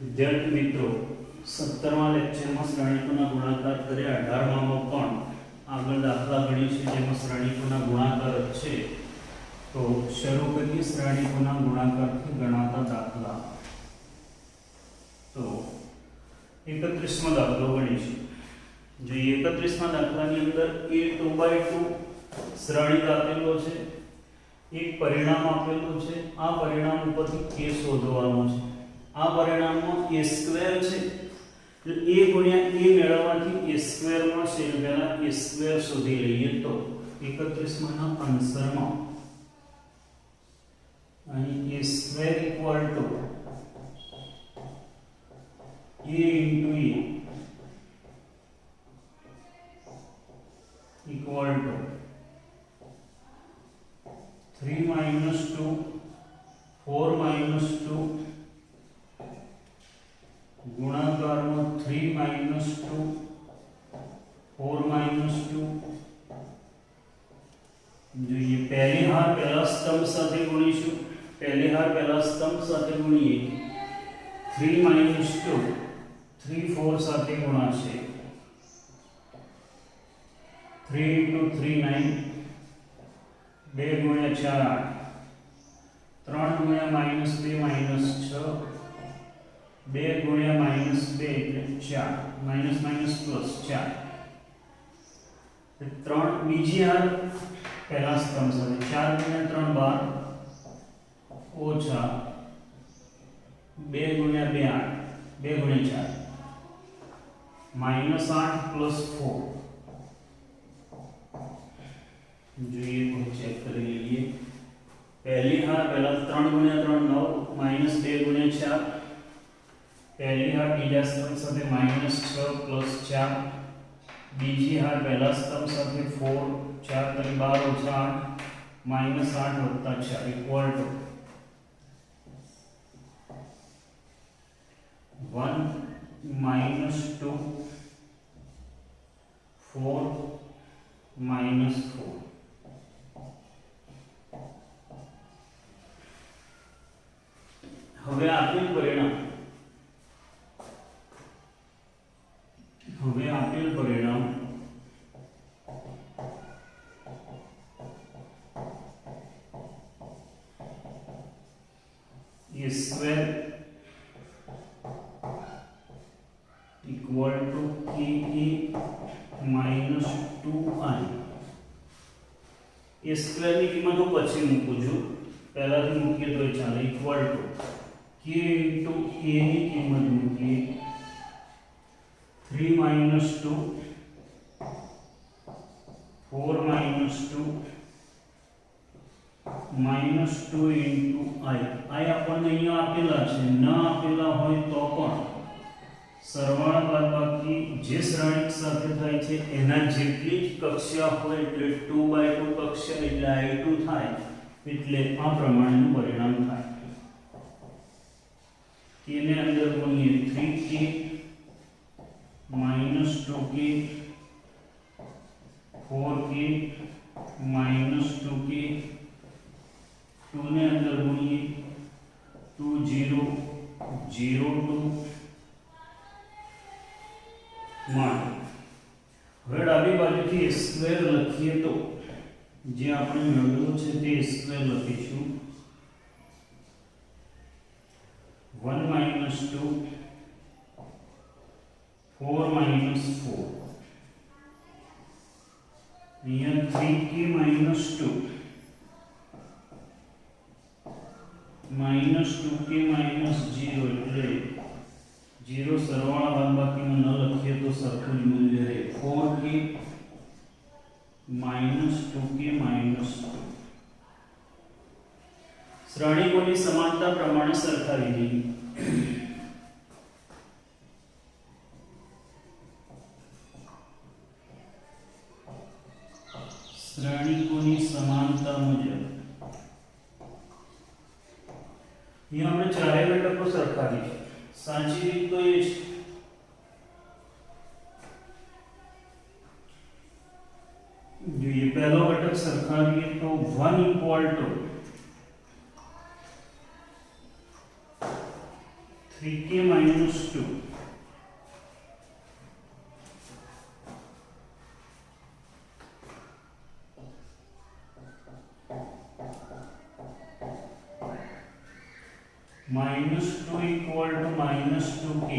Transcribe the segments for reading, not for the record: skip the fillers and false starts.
વિદ્યાર્થી મિત્રો 17મા લેક્ચરમાં શ્રેણીકોના ગુણાકાર કર્યા 18મામાં પણ આગળ દાખલા ગણી છે જેમાં શ્રેણીકોના ગુણાકાર છે તો શરૂ કરીએ શ્રેણીકોના ગુણાકારથી ગણાતા દાખલા તો 31મો દાખલો ગણીશું જોઈએ 31મા દાખલાની અંદર a2/2 શ્રેણી આપેલો છે એક પરિણામ આપેલું છે આ પરિણામ ઉપરથી k શોધવાનો છે આ પરિણામમાં a સ્ક્વેર છે એટલે a ગુણ્યા a મેળવવાથી a સ્ક્વેર મળશે એટલે પહેલા a સ્ક્વેર શોધી લઈએ તો 31માના આન્સરમાં અહીં a square equal to a into a equal to 3 minus 2 4 minus 2 गुणाकारમાં 3 minus 2 4 minus 2 જોઈએ પહેલી હાર પહેલા સ્તંભ સાથે ગુણીશું પહેલી હાર પહેલા સ્તંભ સાથે ગુણીએ 3 minus 2 3 4 સાથે ગુણાશે 3 into 3 9 2 गुण्या 4 8 3 गुण्या -2 -6 2 गुण्या -2 એટલે 4 માઈનસ માઈનસ પ્લસ 4 3 બીજી હાર પહેલા સ્તંભ સાથે 4 ગુણ્યા 3 12 ઓછા 2 ગુણ્યા 2 8 2 ગુણ્યા 4 -8 પ્લસ 4 જોઈએ તો ચેક કરી લઈએ પહેલી હાર પહેલા 3 ગુણ્યા 3 9 -2 ગુણ્યા 4 पहली हार बीजा स्तंभ साथे -6 प्लस 4 बीजी हार पहला स्तंभ साथे 4 4 तरी 12 ओछा 8 -8 वत्ता 4 इक्वल टू 1 -2 4 -4 હવે આપેલ પરિણામ a square equal to ka minus 2i a square ની કિંમત હું પછી મૂકું છું પહેલાથી મૂકીએ તો ચાલે equal to k into a ની કિંમત મૂકીએ 3 minus 2 4 minus 2 minus 2 into i આપણને અહીંયા આપેલા છે ન આપેલા હોય તો પણ સરવાળા બાદબાકી જે શ્રેણિક સાથે થાય છે એના જેટલી જ કક્ષા હોય એટલે 2/2 કક્ષા એટલે i2 થાય એટલે આ પ્રમાણેનું પરિણામ થાય k ને અંદર ગુણીએ 3k minus 2k 4k minus 2k 2 ने अंदर गुणिए 2 0 0 2 मान હવે ડાબી બાજુથી a સ્ક્વેર લખીએ તો જે આપણે મેળવેલું છે તે સ્ક્વેર લખીશું 1 minus 2 4 minus 4 यहाँ 3k minus 2 minus 2k minus 0 એટલે 0 સરવાળા બાદબાકીમાં ન લખીએ તો સરખું જ મૂલ્ય રહે 4k minus 2k minus 2 શ્રેણીકોની સમાનતા પ્રમાણે સરખાવી દઈએ શ્રેણીકોની સમાનતા મુજબ यहाँ हमने चारे घटकों सरखावी साची रीत तो ये जो ये पहला घटक सरखावी तो 1 equal to 3k minus 2 minus 2 equal to minus 2k,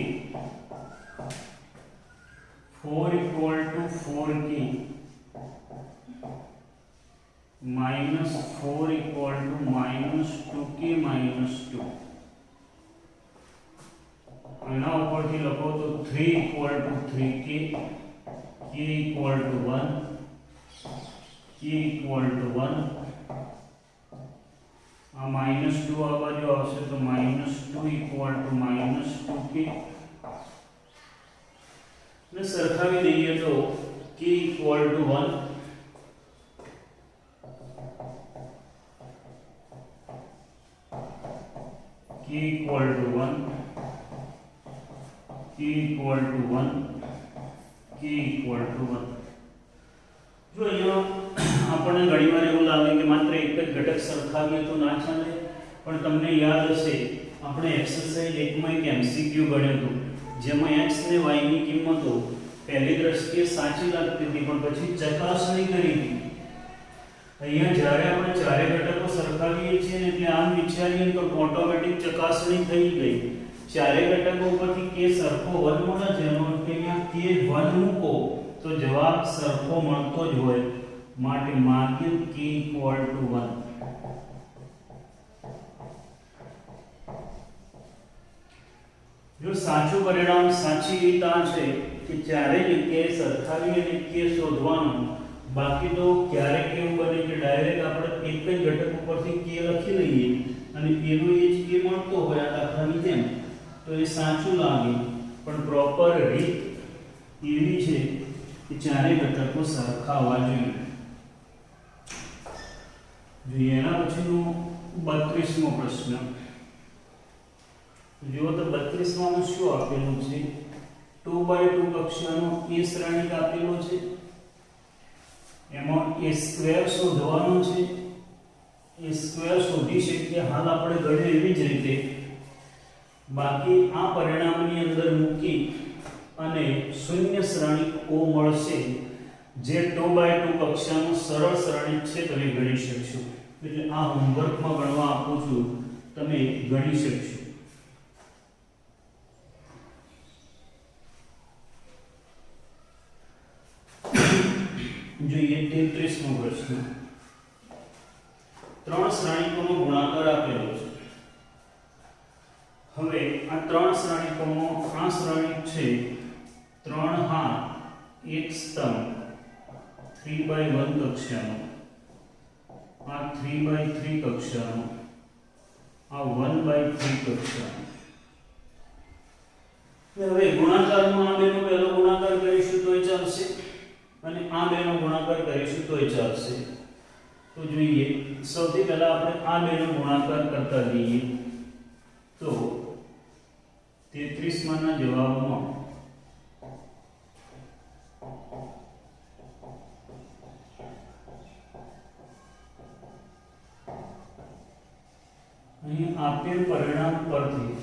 4 equal to 4k, minus 4 equal to minus 2k minus 2. એના ઉપરથી લખો તો 3 equal to 3k, k equal to 1, k equal to 1. આ minus 2 આ બાજુ આવશે તો minus 2 equal to minus 2k. ને સરખાવી દઈએ તો k equal to 1, k equal to 1, k equal to 1, k equal to 1. જો અહીંયા આપણને ઘણીવાર એવું લાગે કે માત્ર એક જ ઘટક સરખાવીએ તો ના ચાલે, પણ તમને યાદ હશે આપણે એક્સરસાઇઝ 1 માં એક એમસીક્યુ ગણ્યું હતું જેમાં x ને y ની કિંમતો પહેલી દ્રષ્ટિએ સાચી લાગતી હતી પણ પછી ચકાસણી કરી હતી. અહીંયા જ્યારે આપણે ચારે ઘટકો સરખાવીએ છીએ ને એટલે આમ વિચારીએ તો ઓટોમેટિક ચકાસણી થઈ ગઈ. ચારે ઘટકો ઉપરથી k સરખો 1 મળે છે એનો અર્થ કે અહીંયા k 1 મૂકો તો જવાબ સરખો મળતો જ હોય, માટે માગ્યું k equal to 1. જો સાચું પરિણામ સાચી રીત આ છે કે ચારે જગ્યાએ સરખાવી અને k શોધવાનું, બાકી તો ક્યારેક એવું બને કે ડાયરેક્ટ આપણે એક જ ઘટક ઉપરથી k લખી લઈએ અને એનો એ જ k મળતો હોય આ દાખલાની જેમ, તો એ સાચું લાગે. પણ પ્રોપર રીત એવી છે કે ચારે ઘટકો સરખાવવા જોઈએ. જોઈએ એના પછીનો 32મો પ્રશ્ન. જો તો 32માં શું આપેલું છે? 2/2 કક્ષાનો a શ્રેણિક આપેલો છે, એમાં a સ્ક્વેર શોધવાનો છે. a સ્ક્વેર શોધી શકીએ હાલ આપણે ગણ્યું એવી જ રીતે, બાકી આ પરિણામની અંદર મૂકી અને શૂન્ય શ્રેણિક o મળશે જે 2/2 કક્ષાનું સરળ શ્રેણિક છે, તમે ગણી શકશો. એટલે આ હોમવર્કમાં ગણવા આપું છું, તમે ગણી શકશો. જોઈએ 33મો પ્રશ્ન. ત્રણ શ્રેણિકોનો ગુણાકાર આપેલો છે. હવે આ ત્રણ શ્રેણિકોનો આ શ્રેણિક છે 3 હાર 1 સ્તંભ 3/1 કક્ષાનો, આ 3/3 કક્ષાનો, આ 1/3 કક્ષાનો. હવે ગુણાકારમાં આ બેનો પહેલો ગુણાકાર કરીશું તોય ચાલશે અને આ બેનો ગુણાકાર કરીશું તોય ચાલશે. તો જોઈએ સૌથી પહેલા આપણે આ બેનો ગુણાકાર કરતા જઈએ તો 33 માના જવાબમાં અહીં આપેલ પરિણામ પરથી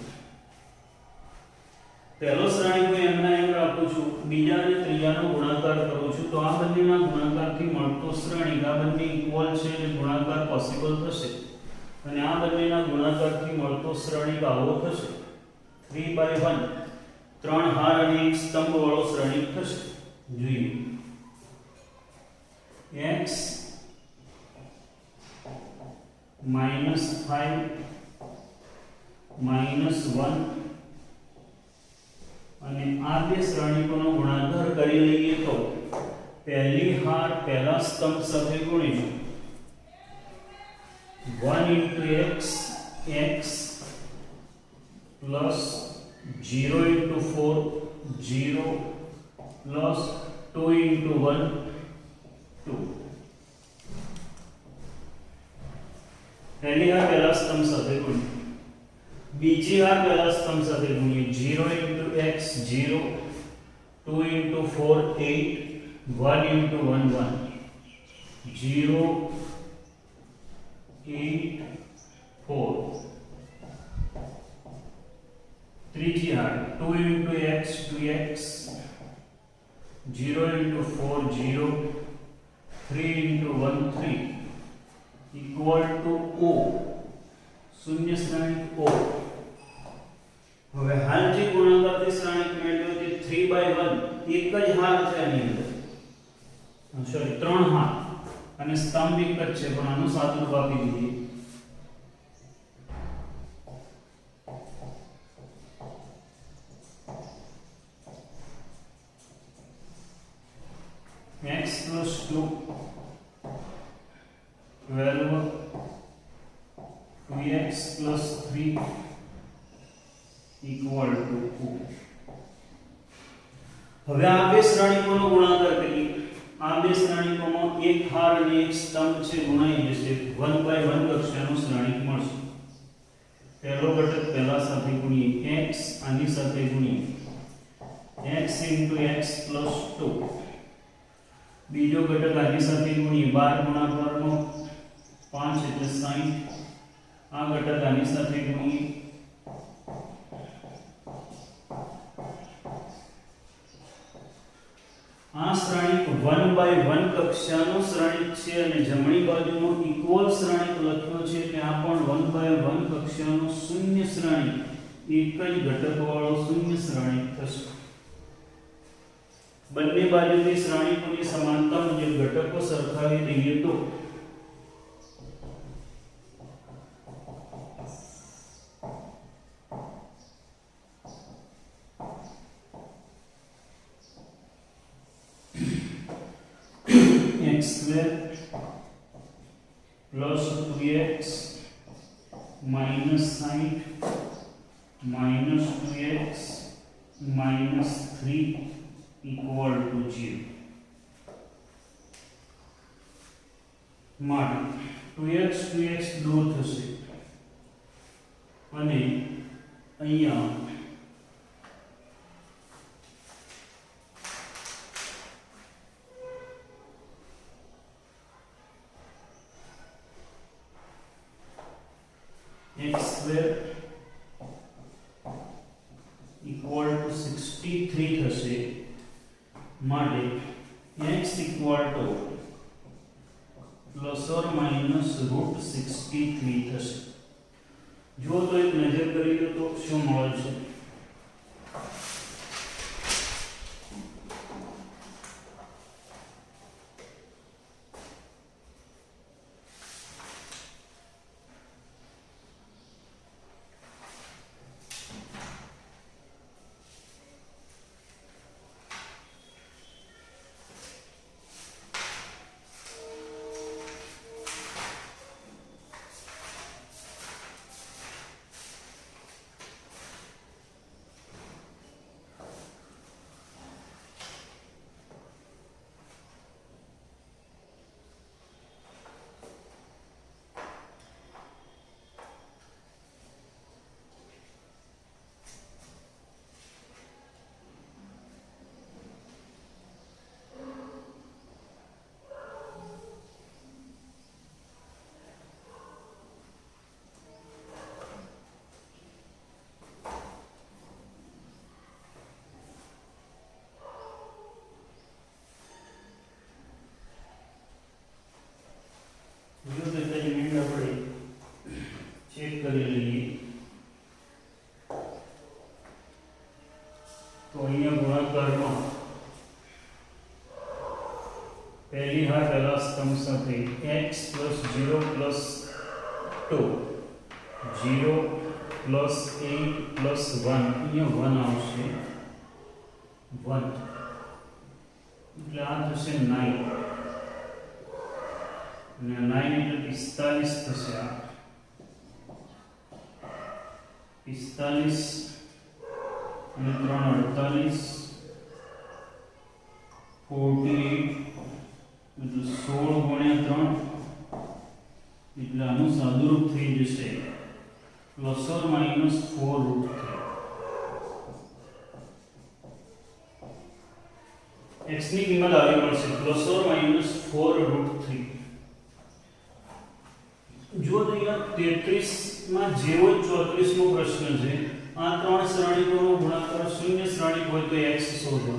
પહેલો શ્રેણિક હું એમના એમ રાખું છું, બીજા અને ત્રીજાનો ગુણાકાર કરું છું, તો આ બંનેના ગુણાકારથી મળતો શ્રેણિક આ બંને ઇક્વલ છે એટલે ગુણાકાર પોસિબલ થશે, અને આ બંનેના ગુણાકારથી મળતો શ્રેણિક આવો થશે 3/1, 3 હાર અને 1 સ્તંભ વાળો શ્રેણિક થશે. જોઈએ x -5 -1 અને આ બે શ્રેણિકોનો ગુણાકાર કરી લઈએ તો પહેલી હાર પહેલા સ્તંભ સાથે ગુણીશું 1 * x x plus 0 * 4 0 plus 2 * 1 2. પહેલી હાર પહેલા સ્તંભ સાથે ગુણીએ, બીજી હાર પહેલા સ્તંભ સાથે ગુણીએ 0 * x 0 2 * 4 8 1 * 1 1 0 8 4. 2 into x 2x, 0 into 4 0, 3 into 1 3 equal to O, शून्य श्रेणिक O. હવે હાલ જે ગુણાકારથી શ્રેણિક મેળવ્યો તે 3/1 એક જ હાર છે આની અંદર, સોરી 3 હાર અને સ્તંભ એક જ છે પણ આનું સાદુરૂપ આપી દીધું. x plus 2 12 2x plus 3 equal to 2. હવે આ બે શ્રેણિકોનો ગુણાકાર કરીએ. આ બે શ્રેણિકોમાં એક હાર અને એક સ્તંભ છે ગુણાઈ જશે 1/1 કક્ષાનું શ્રેણિક મળશે. પહેલો ઘટક પહેલા સાથે ગુણીએ x, આની સાથે ગુણીએ x into x plus 2. બીજો ઘટક આની સાથે ગુણીએ 12 ગુણાકારનો 5 એટલે 60. આ ઘટક આની સાથે ગુણીએ આ શ્રેણિક 1/1 કક્ષાનો શ્રેણિક છે અને જમણી બાજુનો ઇક્વલ શ્રેણિક લખ્યો છે એટલે આ પણ 1/1 કક્ષાનો શૂન્ય શ્રેણિક, એક જ ઘટકવાળો શૂન્ય શ્રેણિક થશે. બંને બાજુની શ્રેણિકોની સમાનતા મુજબ ઘટકો સરખાવી દઈએ તો x square plus 2x minus 60 minus 2x minus 3 equal to 0. માટે 2x દૂર થશે અને અહીંયા x square equal to 63 થશે. માટે x equal to plus or minus root 63 થશે. જો તો એક નજર કરી લો તો શું મળે છે? ચેક કરી લઈએ તો અહીંયા ગુણાકારમાં પહેલી હાર પહેલા સ્તંભ સાથે x plus 0 plus 2 0 plus 8 plus 1 અહીંયા 1 આવશે 1 એટલે આ થશે 9 અને 9 એટલે 45 થશે. આ 45 અને 3 48 48 એટલે 16 ગુણ્યા 3 એટલે આનું સાદુરૂપ થઈ જશે plus or minus 4 root 3. x ની કિંમત આવી મળશે પ્લસ ઓર માઇનસ 4 રૂટ 3. જો અહીંયા 33 માં જેવો 34 નો પ્રશ્ન છે આ ત્રણ શ્રેણીકોનો ગુણાકાર શૂન્ય શ્રેણીક હોય તો x શોધો.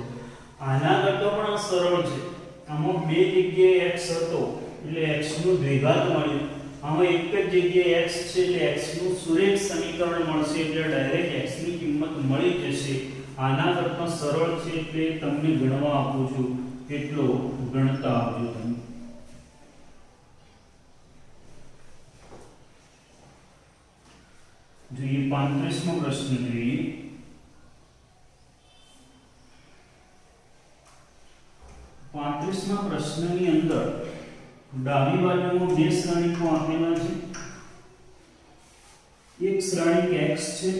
આના કરતા પણ આ સરળ છે. આમાં બે જગ્યાએ x હતો એટલે x નું દ્વિઘાત મળ્યું. આમાં એક જ જગ્યાએ x છે એટલે x નું સુરેખ સમીકરણ મળશે એટલે ડાયરેક્ટ x ની કિંમત મળી જશે. આના કરતા સરળ છે એટલે તમને ગણવા આપું છું. કેટલો ગણતા આપજો તમે. જોઈએ 35મો પ્રશ્ન જોઈએ. 35મા પ્રશ્નની અંદર ડાબી બાજુમાં બે શ્રેણીકો આપેલા છે. એક શ્રેણીક x છે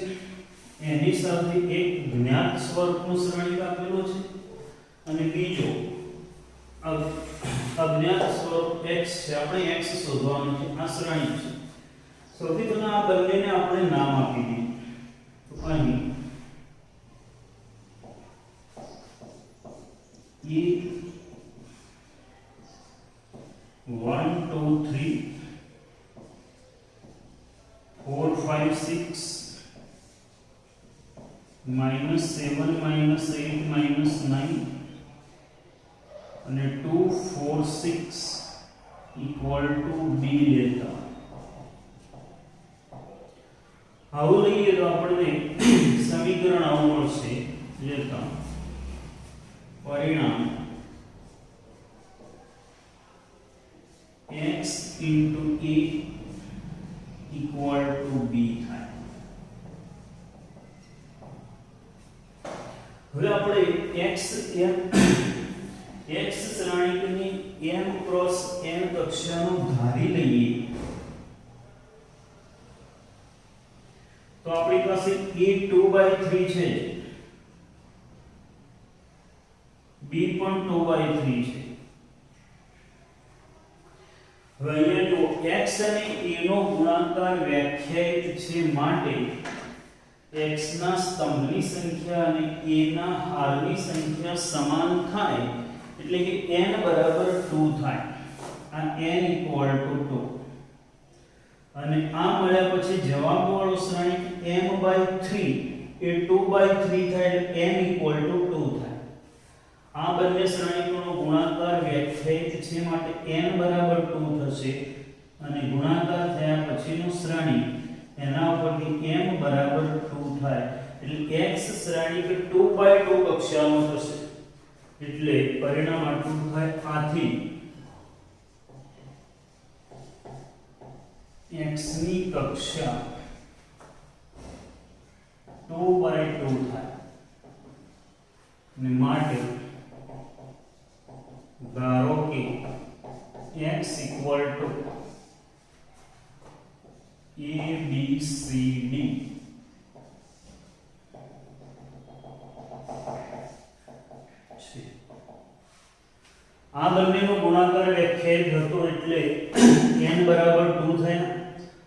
એની સાથે એક જ્ઞાત સ્વરૂપનો શ્રેણીક આપેલો છે અને બીજો અજ્ઞાત સ્વરૂપ x છે. આપણે x શોધવાનું છે. આ શ્રેણીક છે. સૌથી પહેલા આ બંનેને આપણે નામ આપી દઈએ. તો અહીં એ 1 2 3 4 5 6 -7 -8 -9 અને 2 4 6 equal to b લેતા આવું લઈએ તો આપણને સમીકરણ આવું મળશે. લેતા પરિણામ x into a equal to b થાય. હવે આપણે x શ્રેણીકની m ક્રોસ n કક્ષાનો ધારી લઈએ તો આપણી પાસે a 2/3 છે, b પણ 2/3 છે. હવે અહીંયા જો x અને a નો ગુણાકાર વ્યાખ્યાયિત છે માટે x ના સ્તંભની સંખ્યા અને a ના હારની સંખ્યા સમાન થાય એટલે કે n બરાબર 2 થાય. આ n equal to 2 અને આ મળ્યા પછી જવાબવાળો શ્રેણીક m/3 એ 2/3 થાય એટલે m equal to 2 થાય. આ બંને શ્રેણીકોનો ગુણાકાર વ્યાખ્યાયિત છે માટે n બરાબર 2 થશે અને ગુણાકાર થયા પછીનું શ્રેણીક એના ઉપરથી m બરાબર 2 થાય એટલે x શ્રેણીક 2/2 કક્ષાનો થશે એટલે પરિણામ આટલું થાય. આથી x ની કક્ષા 2/2 થાય અને માટે ધારો કે x equal to a b c d છે. આ બંનેનો ગુણાકાર વ્યાખ્યાયિત હતો એટલે n બરાબર 2 થાય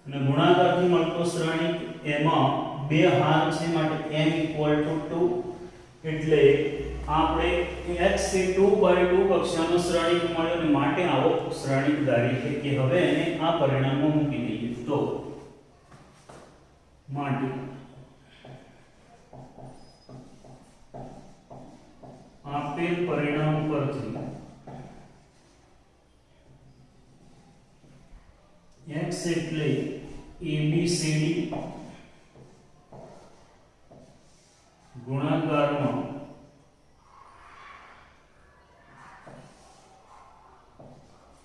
અને ગુણાકારથી મળતો શ્રેણીક એમાં બે હાર છે માટે m equal to 2 એટલે આપણે x એ 2/2 કક્ષાનો શ્રેણીક મળ્યો અને માટે આવો શ્રેણીક ધારી છે કે હવે એને આ પરિણામમાં મૂકી દઈએ તો માટે આપેલ પરિણામ પરથી x એટલે ABCD ગુણાકારમાં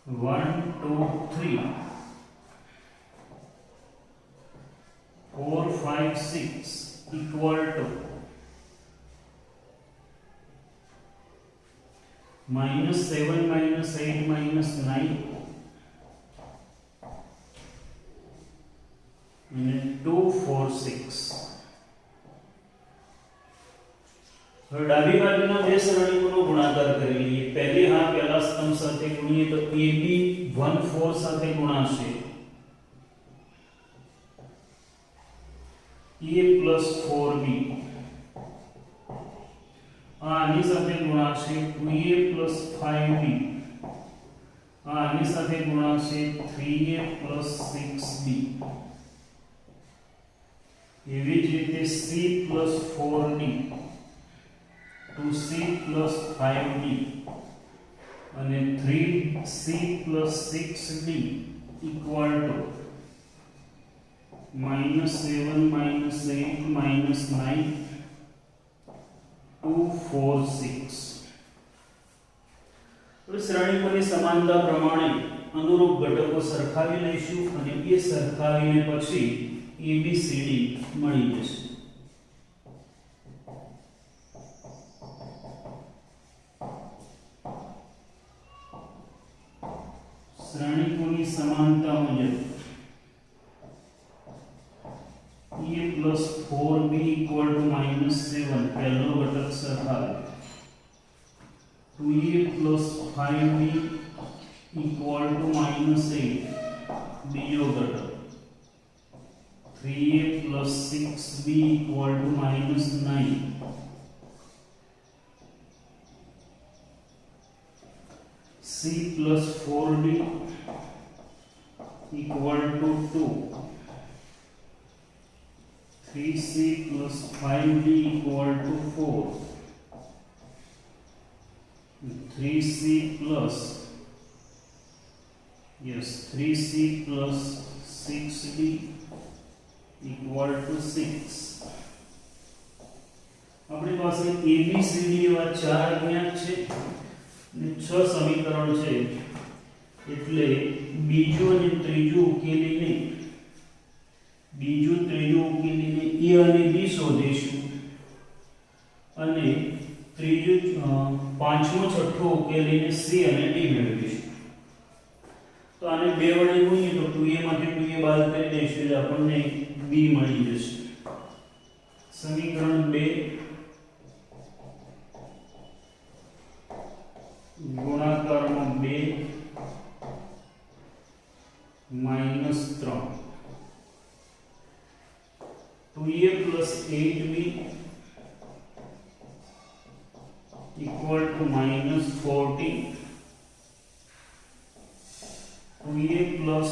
1 2 3 4 5 6 equal to -7 -8 -9 અને 2 4 6. હવે ડાબી બાજુના બે શ્રેણીકોનો ગુણાકાર કરી લઈએ. પહેલી હાર પહેલા સ્તંભ સાથે ગુણીએ તો AB 1 4 સાથે ગુણાશે a plus 4b. આની સાથે ગુણાશે 2a plus 5b. આની સાથે ગુણાશે 3a plus 6b એવી જ રીતે c + 4d to c + 5d અને 3c + 6d equal to -7 - 8 - 9 2 4 6. હવે શ્રેણી પરની સમાનતા પ્રમાણે અનુરૂપ ઘટકો સરખાવી લઈશું અને એ સરખાવીને પછી ABCD મળી જશે. શ્રેણીકોની સમાનતા મુજબ a + 4b = -7 પહેલો ઘટક સરખાવે, 2a + 5b = -8 બીજો ઘટક, 3a + 6b = -9 c + 4d = 2 3c + 5d = 4 3c + 6d = 6. આપણી પાસે ABCD એવા ચાર અજ્ઞાત છે અને 6 સમીકરણ છે, એટલે બીજું અને ત્રીજું ઉકેલીને A અને B શોધીશું અને ત્રીજું પાંચમો છઠ્ઠો ઉકેલીને C અને D મેળવીશું. તો આને બે વડે ગુણીએ તો 2a માંથી 2a બાદ કરી દઈશું એટલે આપણને B મળી જશે. સમીકરણ 2 ગુણાકારમાં 2 - 3 2a + 8b = -14 2a +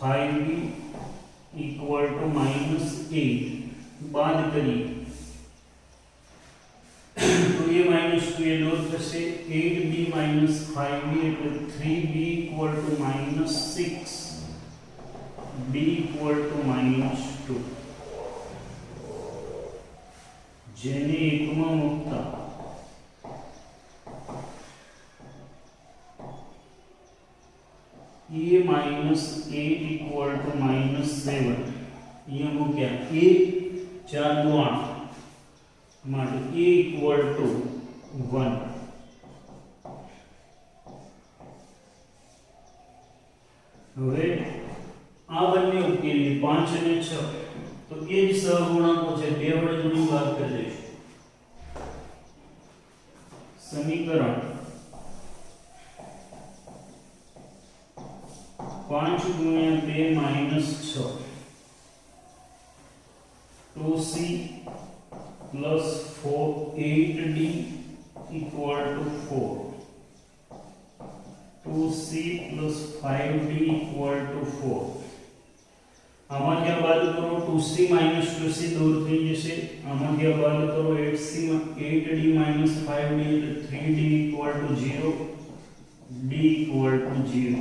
5b = -8 બાદ કરીએ 2a - 2a દૂર થશે, 8b - 5b એટલે 3b = -6 b = -2. જેને એકમાં મૂકતા a - 8 = -7 અહીંયા મૂક્યા a 4 × 8 માટે a = 1. હવે આ બંને ઉકેલીએ 5 અને 6 તો એ જ સહગુણાંકો છે, બે વડે ગુણી બાદ કરી દઈશું. સમીકરણ 5 × 2 - 6 2c + 8d = 4 2c + 5d = 4. આમાંથી આ બાદ કરો 2c - 2c દૂર થઈ જશે, આમાંથી આ બાદ કરો 8d - 5d એટલે 3d = 0 d = 0.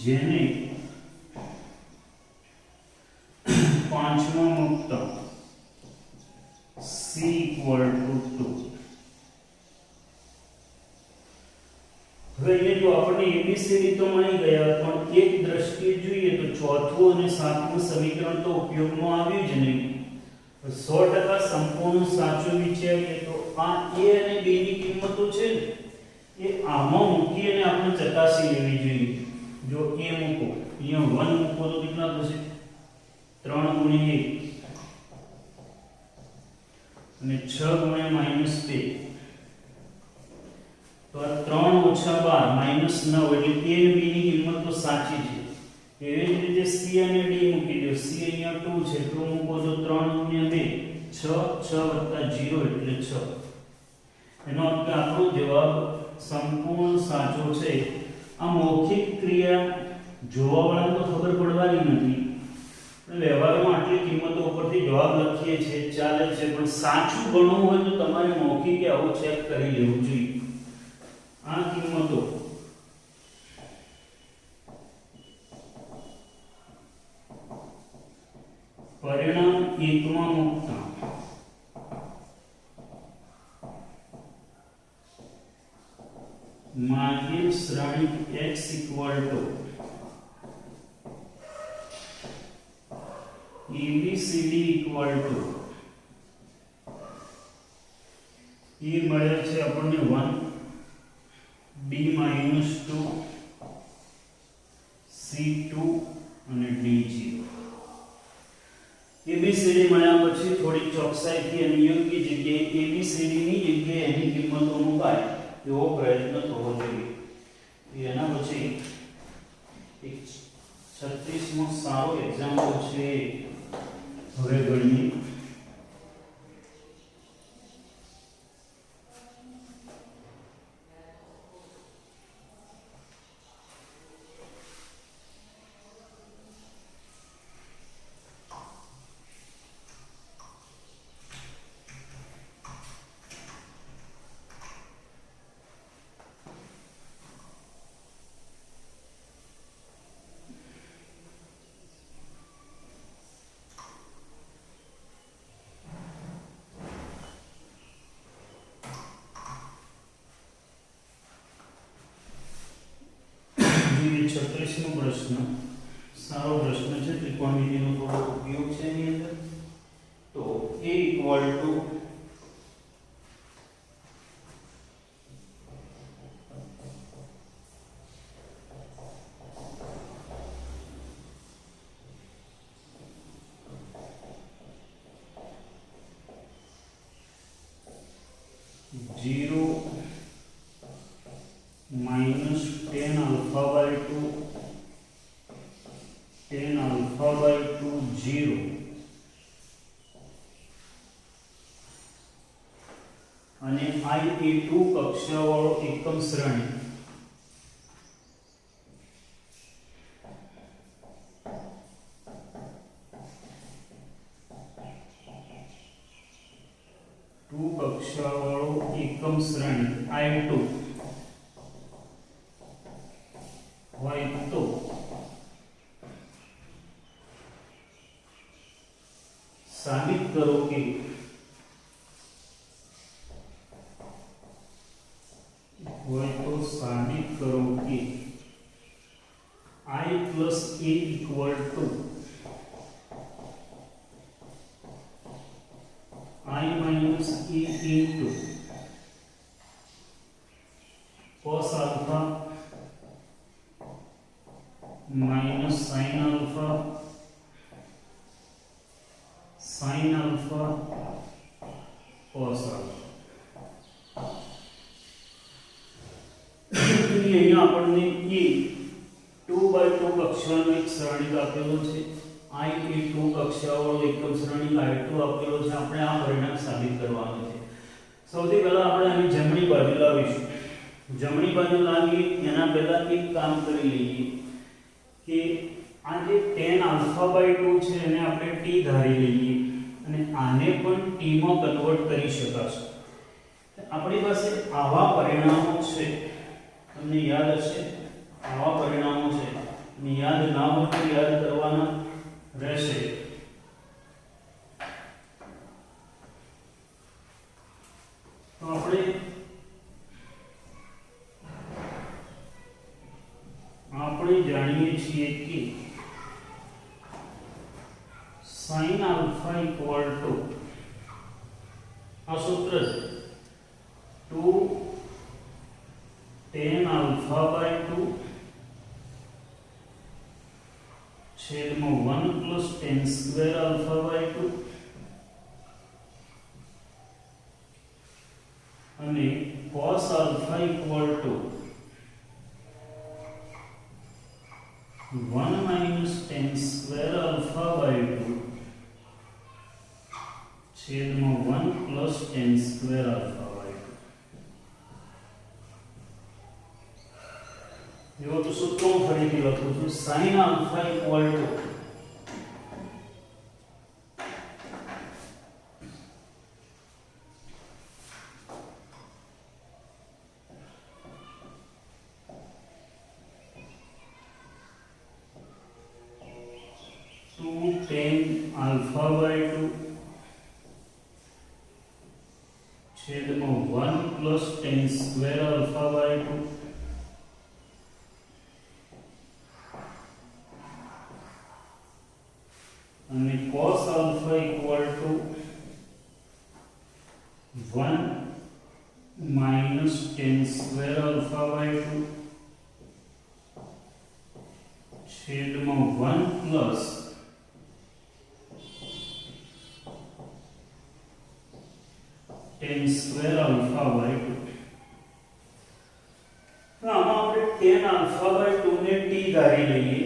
જેને પાંચમાં મૂકતા c = 2. હવે અહીંયા જો આપણને ABCD તો મળી ગયા, પણ એક દ્રષ્ટિએ જોઈએ તો ચોથું અને સાતમું સમીકરણ તો ઉપયોગમાં આવ્યું જ નહીં. 100% સંપૂર્ણ સાચું વિચારીએ તો આ a અને b ની કિંમતો છે ને એ આમાં મૂકી અને આપણે ચકાસી લેવી જોઈએ. જો a મૂકો, અહીંયા 1 મૂકો તો કેટલા થશે? 3 × 1 અને 6 × -2 તો આ 3 - 12 -9 એટલે a અને b ની કિંમત તો સાચી છે. એવી જ રીતે c અને d મૂકી દો. c અહીંયા 2 છે, 2 મૂકો તો 3 × 2 6 6 + 0 એટલે 6. એનો અર્થ કે આપણો જવાબ સંપૂર્ણ સાચો છે. આ મૌખિક ક્રિયા જોવા વાળાને તો ખબર પડવાની નથી, પણ વ્યવહારમાં આટલી કિંમતો ઉપરથી જવાબ લખીએ છીએ ચાલે છે, પણ સાચું ગણવું હોય તો તમારે મૌખિક આવું ચેક કરી લેવું જોઈએ. આ કિંમતો પરિણામ એકમાં મૂકતા માગેલ શ્રેણી x ABCD equal to એ મળે છે આપણને 1 B minus 2 C2 અને D0. ABCD મળ્યા પછી થોડી ચોકસાઈથી અને યોગ્ય જગ્યાએ ABCD ની જગ્યાએ એની કિંમતો મુકાય એવો પ્રયત્ન થવો જોઈએ. એના પછી એક 36મો સારો એક્ઝામ્પલ છે. હવે ગણીએ. છત્રીસમો પ્રશ્ન સારો પ્રશ્ન છે. ત્રિકોણમિતિનો થોડો ઉપયોગ છે એની અંદર. તો A equal to zero minus 10 alpha by 2 10 alpha by 2 0 અને I એ 2 કક્ષાવાળો એકમ શ્રેણી કક્ષાવાળો એકમ શ્રેણી I2 હોય તો સાબિત કરો કે I plus A equal to I minus A into cos alpha minus sin alpha cos alpha. અહીંયા આપણને A 2/2 કક્ષાનો એક શ્રેણિક આપેલો છે. I એ 2 કક્ષાવાળો એકમ શ્રેણિક I2 આપેલો છે. આપણે આ પરિણામ સાબિત કરવાનું છે. સૌથી પહેલા આપણે આની જમણી બાજુ લાવીશું. જમણી બાજુ લાવી એના પહેલા એક કામ કરી લઈએ કે આ જે tan alpha/2 છે એને આપણે t ધારી લઈએ અને આને પણ t માં કન્વર્ટ કરી શકાશે. આપણી પાસે આવા પરિણામો છે, તમને યાદ હશે આવા પરિણામો છે. અને યાદ ના હોય તો યાદ કરવાના રહેશે. તો આપણે જાણીએ છીએ કે sin alpha equal to આ સૂત્ર છે 2 tan alpha by 2 છેદમાં 1 plus tan square alpha by 2 અને cos alpha equal to 1 minus tan square alpha by 2 છેદમાં 1 plus tan square alpha by 2. જો તો સૂત્રો ફરીથી લખું છું sin alpha equal to 2 tan alpha by 2 છેદમાં 1 plus tan square alpha by 2 અને cos alpha equal to 1 minus tan square alpha by 2 છેદમાં 1 plus tan square alpha by 2. તો આમાં આપણે tan alpha by 2 ને t ધારી લઈએ,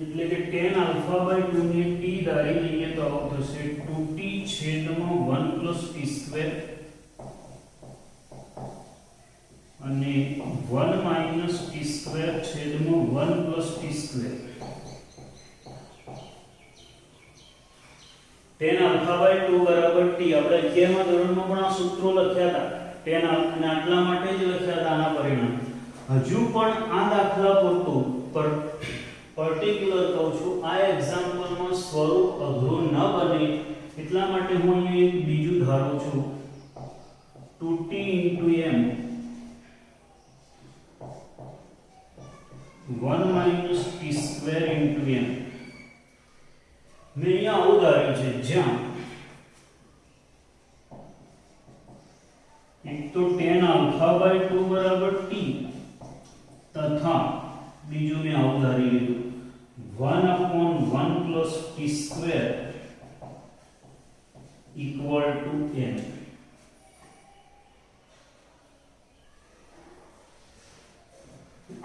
એટલે કે tan alpha by 2 ને t ધારી લઈએ તો આવું થશે 2t છેદમાં 1 plus t square અને 1 minus t square છેદમાં 1 plus t square. tan alpha by 2 બરાબર t. આપણે 11 માં ધોરણમાં પણ આ સૂત્રો લખ્યા હતા, tan અને આટલા માટે જ લખ્યા હતા આના પરિણામ. હજુ પણ આ દાખલા પૂરતું પર્ટિક્યુલર કહું છું, આ એક્ઝામ્પલમાં સ્વરૂપ અઘરું ન બને એટલા માટે હું અહીં એક બીજું ધારું છું, 2t m 1 minus t square into m. મેં અહીંયા આવું ધાર્યું છે, જ્યાં એક તો tan alpha by 2 બરાબર t તથા બીજું મેં આવું ધારી લીધું 1 upon 1 plus t square equal to m.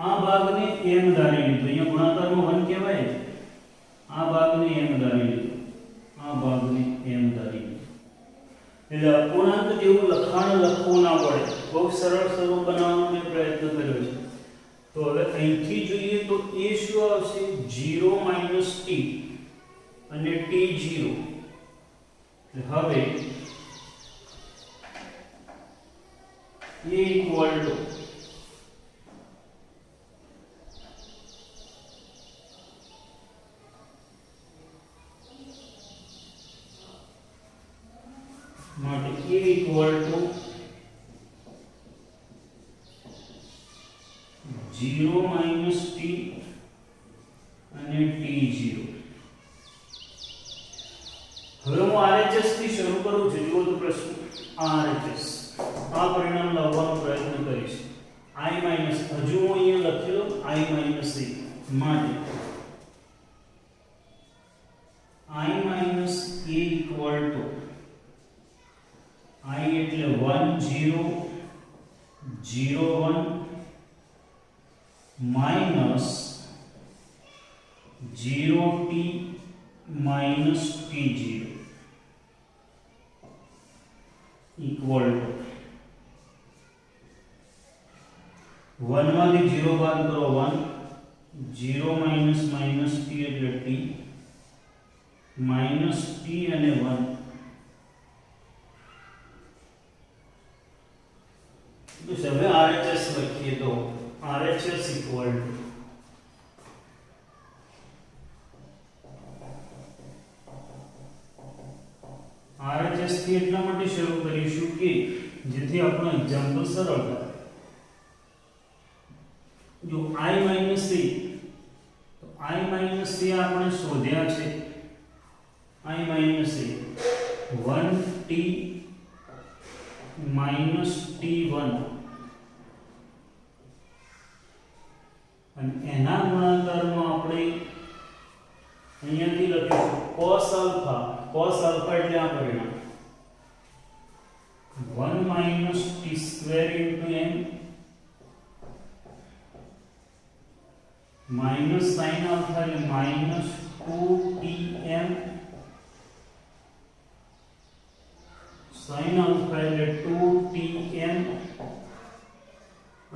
આ ભાગને m ધારી લીધું, અહીંયા ગુણાકારમાં 1 કહેવાય, આ ભાગને m ધારી લીધું, આ ભાગને m ધારી લીધું. એટલે અપૂર્ણાંક જેવું લખાણ લખવું ના પડે, બહુ સરળ સ્વરૂપ બનાવવાનો મેં પ્રયત્ન કર્યો છે. તો હવે અહીંથી જોઈએ તો a શું આવશે, 0 minus t અને t 0. હવે a equal to માટે a equal to 0 minus t અને t0. હવે હું RHS થી શરૂ કરું છું. જુઓ તો પ્રશ્ન, RHS આ પરિણામ લાવવાનો પ્રયત્ન કરીશ. I minus, હજુ હું અહીંયા લખેલો I minus a માટે I minus a equal to I એટલે 1 0 0 1 minus 0t minus t0 equal to 1 માંથી 0 બાદ કરો 1 0 minus minus t એટલે t minus t અને 1. तो હવે RHS લખીએ તો RHS equal to RHS થી એટલા માટે શરૂ કરીશું કે જેથી આપણો એક્ઝામ્પલ સરળ થાય. જો I minus a, તો I minus a આપણે શોધ્યા છે, I minus a 1t minus t1 અને એના ગુણાકારમાં આપણે અહીંયાથી લખીશું cos alpha એટલે આ પરિણામ 1 minus t square into m minus sin alpha એટલે minus 2tm sin alpha એટલે 2tm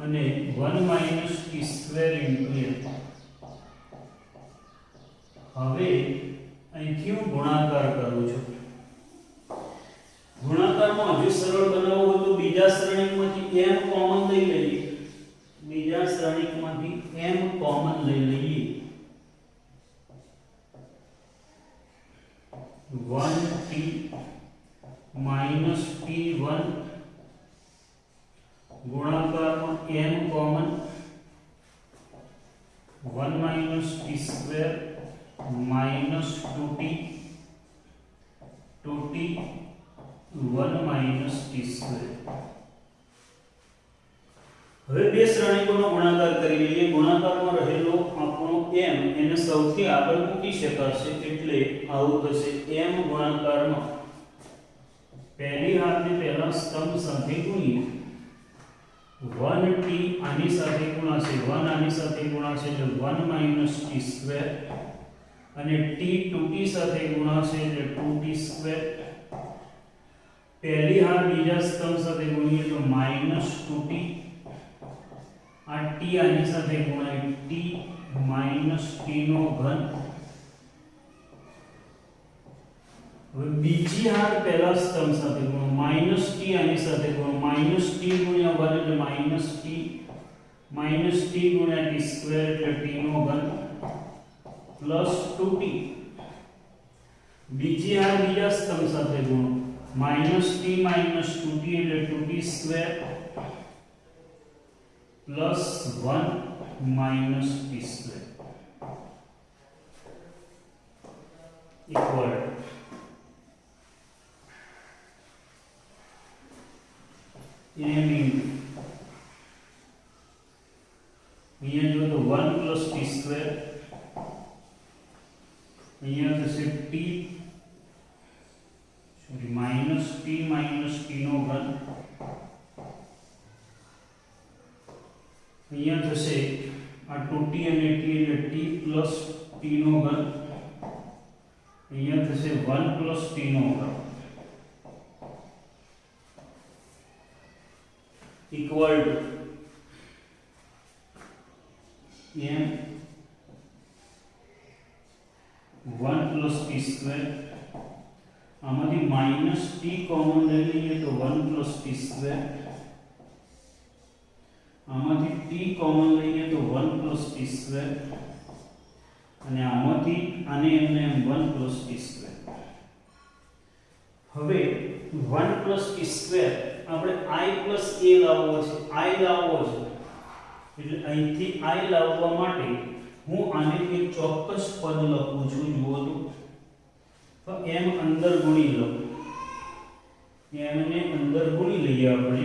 અને 1 minus t square into m. હવે અહીંથી હું ગુણાકાર કરું છું. ગુણાકારમાં હજુ સરળ બનાવવું હોય તો બીજા શ્રેણીકમાંથી m કોમન લઈ લઈએ, બીજા શ્રેણીકમાંથી m કોમન લઈ લઈએ. 1t minus t1 गुणाकारમાં m common 1 minus t square minus 2t 1 minus t square. હવે બે શ્રેણીકોનો ગુણાકાર કરી લઈએ. ગુણાકારમાં રહેલો આપણો m એને સૌથી આગળ મૂકી શકાશે એટલે આવું થશે m ગુણાકારમાં પહેલી હાથને પહેલા સ્તંભ સાથે ગુણીએ 1t આની સાથે ગુણાશે 1 આની સાથે ગુણાશે એટલે 1 minus t square અને t 2t સાથે ગુણાશે એટલે 2t square. પહેલી હાર બીજા સ્તંભ સાથે ગુણીએ તો -2t આ t આની સાથે ગુણાય t minus t નો ઘન. હવે બીજી હાર પહેલા સ્તંભ સાથે ગુણો -t આની સાથે ગુણો -t ગુણ્યા 1 એટલે -t ગુણ્યા t સ્ક્વેર એટલે t નો ઘન પ્લસ 2t. બીજી હાર બીજા સ્તંભ સાથે ગુણો -t minus 2t એટલે 2t square plus 1 minus t square equal m અહીંયા જો તો 1 plus t square અહીંયા થશે t minus t નો ઘન અહીંયા થશે આ 2t અને t એટલે t plus t નો ઘન અહીંયા થશે 1 plus t નો ઘન equal to m 1 plus t square આમાંથી minus t કોમન લઈ લઈએ તો 1 plus t square આમાંથી t કોમન લઈએ તો 1 plus t square અને આમાંથી આને એમને 1 plus t square. હવે 1 plus t square આપણે i plus a લાવવો છે i લાવવો છે એટલે અહીંથી i લાવવા માટે હું આને એક ચોક્કસ પદ લખું છું. જુઓ તો m અંદર ગુણી લઉં m ને અંદર ગુણી લઈએ આપણે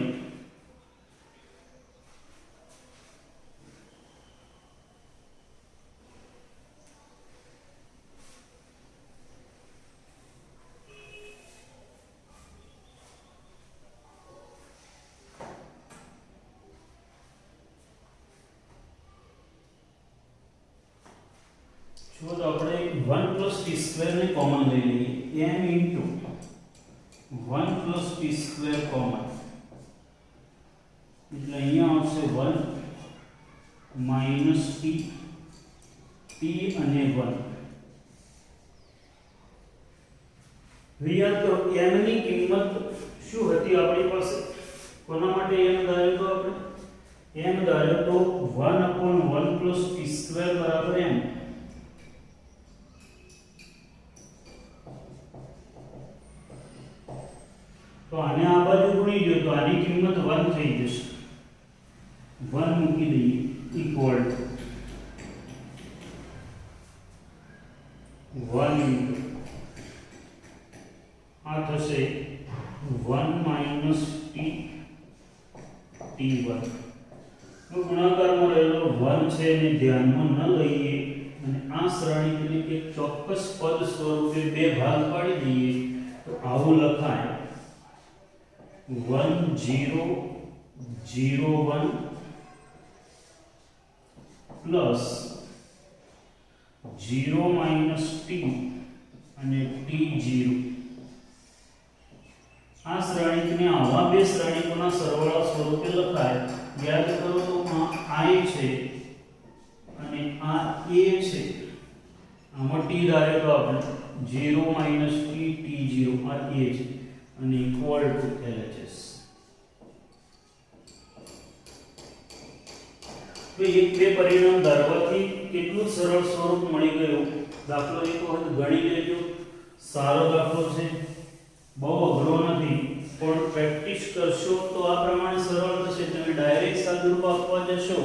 જો તો આપણે 1 plus t square ને કોમન લઈ લઈએ m into 1 plus t square common એટલે અહીંયા આવશે 1 minus t અને 1. વિયાર તો m ની કિંમત શું હતી આપણી પાસે કોના માટે m ધાર્યો તો આપણે m ધાર્યો તો 1/1 plus t square બરાબર m. તો આને આ બાજુ ગુણી દો તો આની કિંમત 1 થઈ જશે 1 મૂકી દઈએ ઇક્વલ ટુ 1 into આ થશે 1 minus t t1 નો ગુણાકારમાં રહેલો 1 છે એને ધ્યાનમાં ન લઈએ અને આ શ્રેણીને એક ચોક્કસ પદ સ્વરૂપે બે ભાગ પાડી દઈએ તો આવું લખાય 1 0 0 1 plus 0 minus t અને t0. આ શ્રેણીકને આવા બે શ્રેણીકોના સરવાળા સ્વરૂપે લખાય. યાદ કરો તો આ i છે અને આ a છે. આમાં t ધારે તો આપણે 0 minus t t0 આ a છે અને ઇક્વલ ટુ LHS. તો એક બે પરિણામ ધારવાથી કેટલું સરળ સ્વરૂપ મળી ગયું. દાખલો એક વખત ગણી લેજો સારો દાખલો છે, બહુ અઘરો નથી, પણ પ્રેક્ટિસ કરશો તો આ પ્રમાણે સરળ થશે. તમે ડાયરેક્ટ સાદુરૂપ આપવા જશો